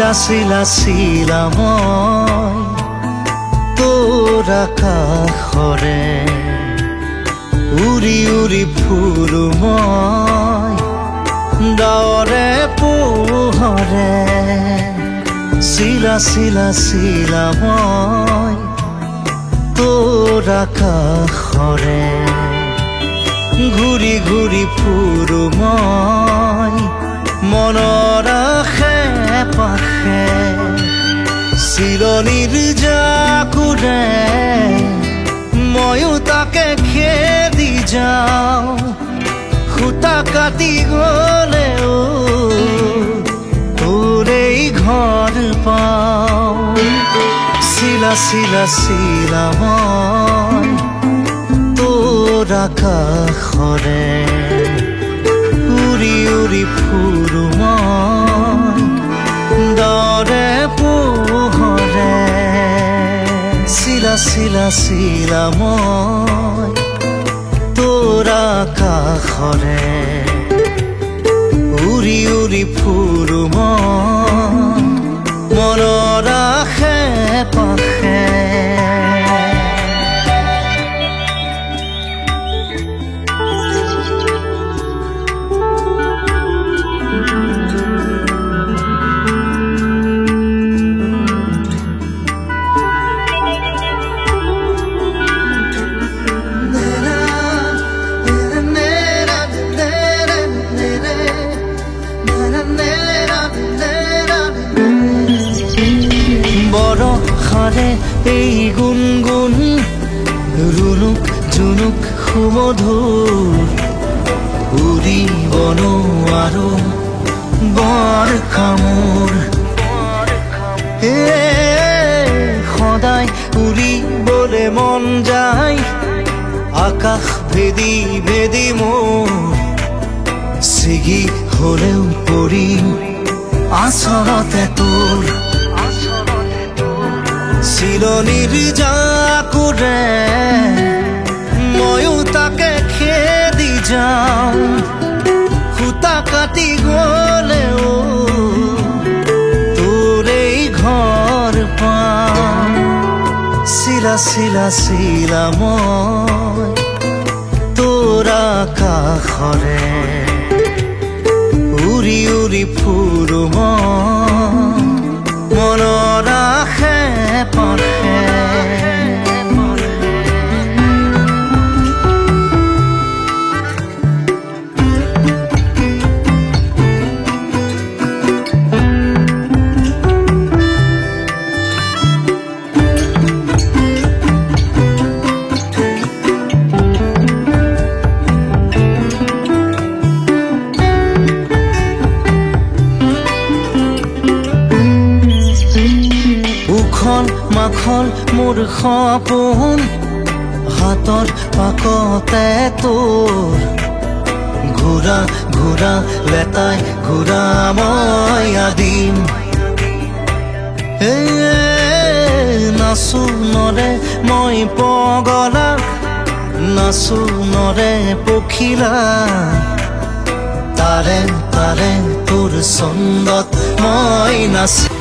চিলা চিলা মই তোৰ আকাশৰে উৰি উৰি ফুৰো মই ডাৱৰে পোহৰে চিলা চিলা চিলা মই তোৰ আকাশৰে ঘূৰি ঘূৰি ফুৰো মই মনৰ আশে পাশে চিৰণিৰ জাকুৰে ময়ো তাকে খেদি যাওঁ খুটা কাটি গলেও তোৰেই ঘৰ পাওঁ চিলা চিলা চিলা মই তোৰ আকাশৰে উৰি উৰি ফুৰো মই ডাৱৰে পোহৰে চিলা চিলা চিলা মই তোৰ আকাশৰে উৰি উৰি ফুৰো মই মনৰ আশে পাশে বৰষাৰে এই গুণগুণ ৰুণুক জুনুক সুমধুৰ উৰিব নোৱাৰো বৰষামোৰ সদায় উৰিবলে মন যায় আকাশ ভেদি ভেদি মোৰ ছিগি হলেও পৰিম আচলতে তোৰ চিৰণিৰ জাকুৰে ময়ো তাকে খেদি যাওঁ খুটা কাটি গলেও তোৰেই ঘৰ পাওঁ চিলা চিলা চিলা মই তোৰ আকাশৰে উৰি উৰি ফুৰো মই মনৰ আশে পাশে মাখন মোৰ সপোন হাতৰ পাকতে তোৰ ঘূৰা ঘূৰা লেতাই ঘূৰা মই আদিম নাচো নৰে মই পগলা নাচো নৰে পখিলা তাৰে তাৰে তোৰ ছন্দত মই নাচি